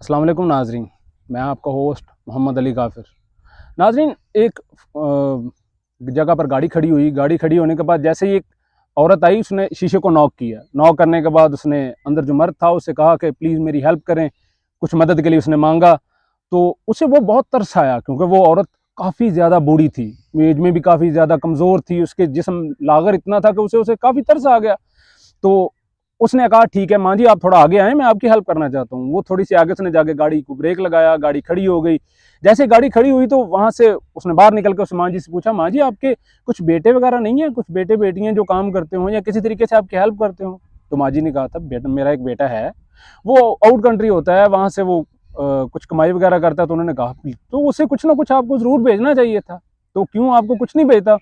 अस्सलाम वालेकुम नाजरीन, मैं आपका होस्ट मोहम्मद अली काफिर। नाजरीन, एक जगह पर गाड़ी खड़ी होने के बाद जैसे ही एक औरत आई, उसने शीशे को नॉक किया। नॉक करने के बाद उसने अंदर जो मर्द था उससे कहा कि प्लीज़ मेरी हेल्प करें, कुछ मदद के लिए उसने मांगा। तो उसे वो बहुत तरस आया, क्योंकि वो औरत काफ़ी ज़्यादा बूढ़ी थी, एज में भी काफ़ी ज़्यादा कमज़ोर थी, उसके जिस्म लागर इतना था कि उसे काफ़ी तरस आ गया। तो उसने कहा ठीक है माँ जी, आप थोड़ा आगे आए, मैं आपकी हेल्प करना चाहता हूँ। वो थोड़ी सी आगे उसने जाके गाड़ी को ब्रेक लगाया, गाड़ी खड़ी हो गई। जैसे गाड़ी खड़ी हुई तो वहाँ से उसने बाहर निकल कर उस माँ जी से पूछा, माँ जी आपके कुछ बेटे वगैरह नहीं है, कुछ बेटे बेटियाँ जो काम करते हो या किसी तरीके से आपकी हेल्प करते हो? तो माँ जी ने कहा था, बेटा मेरा एक बेटा है, वो आउट कंट्री होता है, वहाँ से वो कुछ कमाई वगैरह करता है। तो उन्होंने कहा तो उसे कुछ ना कुछ आपको ज़रूर भेजना चाहिए था, तो क्यों आपको कुछ नहीं भेजता?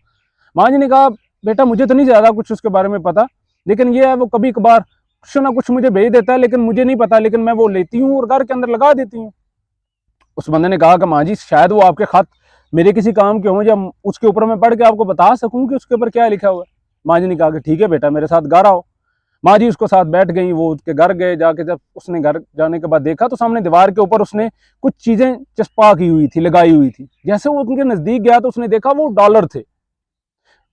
माँ जी ने कहा, बेटा मुझे तो नहीं ज़्यादा कुछ उसके बारे में पता, लेकिन ये है वो कभी कभार कुछ ना कुछ मुझे भेज देता है, लेकिन मुझे नहीं पता, लेकिन मैं वो लेती हूँ और घर के अंदर लगा देती हूँ। उस बंदे ने कहा कि माँ जी शायद वो आपके खत मेरे किसी काम के हों, या उसके ऊपर मैं पढ़ के आपको बता सकूँ कि उसके ऊपर क्या लिखा हुआ है। माँ जी ने कहा कि ठीक है बेटा, मेरे साथ घर आओ। माँ जी उसको साथ बैठ गई, वो उसके घर गए। जाके जब उसने घर जाने के बाद देखा तो सामने दीवार के ऊपर उसने कुछ चीज़ें चस्पा की हुई थी, लगाई हुई थी। जैसे वो उनके नज़दीक गया तो उसने देखा वो डॉलर थे।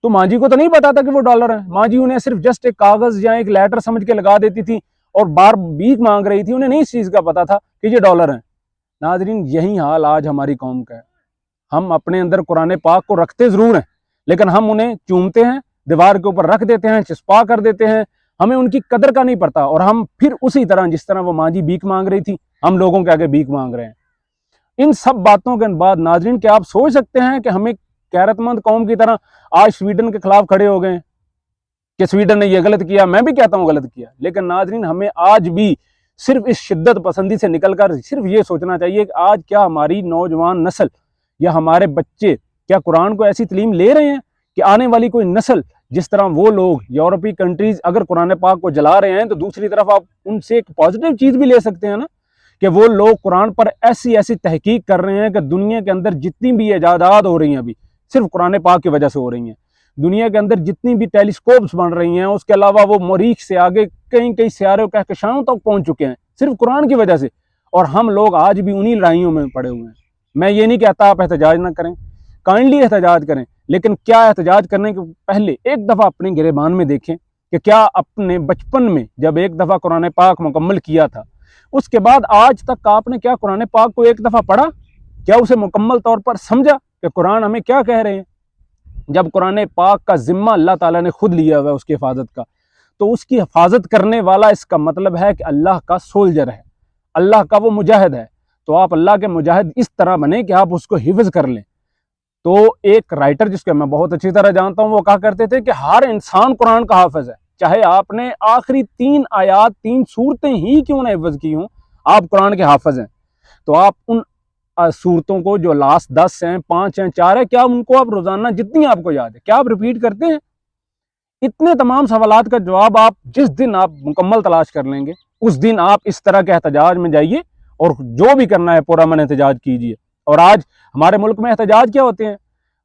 तो माँ जी को तो नहीं पता था कि वो डॉलर है। माँ जी उन्हें सिर्फ जस्ट एक कागज या एक लेटर समझ के लगा देती थी और बार भीख मांग रही थी, उन्हें नहीं इस चीज का पता था कि ये डॉलर है। नाजरीन, यही हाल आज हमारी कौम का है। हम अपने अंदर कुरान पाक को रखते जरूर हैं, लेकिन हम उन्हें चूमते हैं, दीवार के ऊपर रख देते हैं, चिस्पा कर देते हैं। हमें उनकी कदर का नहीं पड़ता, और हम फिर उसी तरह जिस तरह वो माँ जी भीख मांग रही थी, हम लोगों के आगे भीख मांग रहे हैं। इन सब बातों के बाद नाजरीन, क्या आप सोच सकते हैं कि हमें गैरतमंद कौम की तरह आज स्वीडन के खिलाफ खड़े हो गए कि स्वीडन ने यह गलत किया? मैं भी कहता हूं गलत किया, लेकिन नाजरीन हमें आज भी सिर्फ इस शिद्दत पसंदी से निकलकर सिर्फ ये सोचना चाहिए कि आज क्या हमारी नौजवान नस्ल या हमारे बच्चे क्या कुरान को ऐसी तालीम ले रहे हैं कि आने वाली कोई नस्ल, जिस तरह वो लोग यूरोपीय कंट्रीज अगर कुरान पाक को जला रहे हैं, तो दूसरी तरफ आप उनसे एक पॉजिटिव चीज भी ले सकते हैं ना, कि वो लोग कुरान पर ऐसी ऐसी तहकीक कर रहे हैं कि दुनिया के अंदर जितनी भी इजादात हो रही हैं अभी सिर्फ कुरान पाक की वजह से हो रही हैं। दुनिया के अंदर जितनी भी टेलीस्कोप्स बन रही हैं, उसके अलावा वो मरीख से आगे कई कई सियारों कहकशाओं तक पहुंच चुके हैं सिर्फ कुरान की वजह से, और हम लोग आज भी उन्हीं लड़ाइयों में पड़े हुए हैं। मैं ये नहीं कहता आप एहतजाज ना करें, काइंडली एहतजाज करें, लेकिन क्या एहतजाज करने के पहले एक दफ़ा अपने गिरेबान में देखें कि क्या अपने बचपन में जब एक दफ़ा कुरान पाक मुकम्मल किया था, उसके बाद आज तक आपने क्या कुरान पाक को एक दफ़ा पढ़ा? क्या उसे मुकम्मल तौर पर समझा कि कुरान हमें क्या कह रहे हैं? जब कुरान पाक का जिम्मा अल्लाह ताला ने खुद लिया हुआ है उसकी हिफाजत का, तो उसकी हिफाजत करने वाला इसका मतलब है कि अल्लाह का सोल्जर है, अल्लाह का वो मुजाहिद है। तो आप अल्लाह के मुजाहिद इस तरह बने कि आप उसको हिफ्ज कर लें। तो एक राइटर जिसको मैं बहुत अच्छी तरह जानता हूँ, वो कहा करते थे कि हर इंसान कुरान का हाफिज है, चाहे आपने आखिरी 3 आयात 3 सूरतें ही क्यों ना हिफ्ज की हों, आप कुरान के हाफिज हैं। तो आप उन सूरतों को जो लास्ट 10 हैं, 5 हैं, 4 है, क्या उनको आप रोजाना जितनी आपको याद है क्या आप रिपीट करते हैं? इतने तमाम सवालात का जवाब आप जिस दिन आप मुकम्मल तलाश कर लेंगे, उस दिन आप इस तरह के एहतजाज में जाइए और जो भी करना है पूरा मन एहतजाज कीजिए। और आज हमारे मुल्क में एहतजाज क्या होते हैं?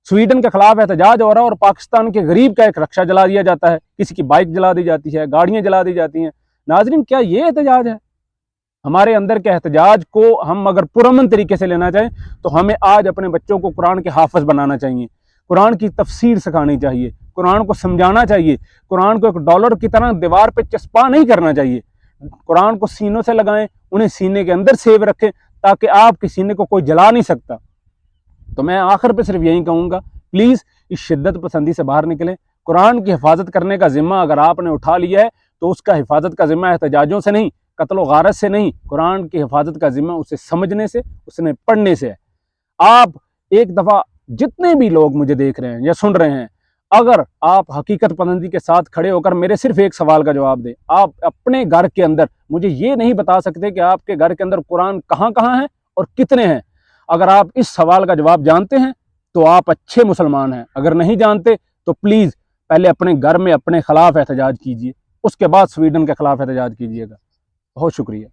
स्वीडन के खिलाफ एहतजाज हो रहा है और पाकिस्तान के गरीब का एक रक्षा जला दिया जाता है, किसी की बाइक जला दी जाती है, गाड़ियां जला दी जाती हैं। नाजरीन, क्या ये एहतजाज है? हमारे अंदर के एहतजाज को हम अगर पुरअमन तरीके से लेना चाहें, तो हमें आज अपने बच्चों को कुरान के हाफिज बनाना चाहिए, कुरान की तफसीर सिखानी चाहिए, कुरान को समझाना चाहिए, कुरान को एक डॉलर की तरह दीवार पे चस्पा नहीं करना चाहिए। कुरान को सीनों से लगाएं, उन्हें सीने के अंदर सेव रखें, ताकि आपके सीने को कोई जला नहीं सकता। तो मैं आखिर पे सिर्फ यही कहूँगा, प्लीज़ इस शिद्दत पसंदी से बाहर निकलें। कुरान की हिफाजत करने का जिम्मा अगर आपने उठा लिया है, तो उसका हिफाजत का जिम्मा एहतजाजों से नहीं, कत्ल गारत से नहीं, कुरान की हिफाजत का जिम्मा उसे समझने से, उसने पढ़ने से है। आप एक दफ़ा, जितने भी लोग मुझे देख रहे हैं या सुन रहे हैं, अगर आप हकीकत पसंदी के साथ खड़े होकर मेरे सिर्फ एक सवाल का जवाब दें, आप अपने घर के अंदर मुझे ये नहीं बता सकते कि आपके घर के अंदर कुरान कहाँ कहाँ है और कितने हैं। अगर आप इस सवाल का जवाब जानते हैं तो आप अच्छे मुसलमान हैं, अगर नहीं जानते तो प्लीज़ पहले अपने घर में अपने खिलाफ एहतजाज कीजिए, उसके बाद स्वीडन के खिलाफ एहतजाज कीजिएगा। बहुत शुक्रिया।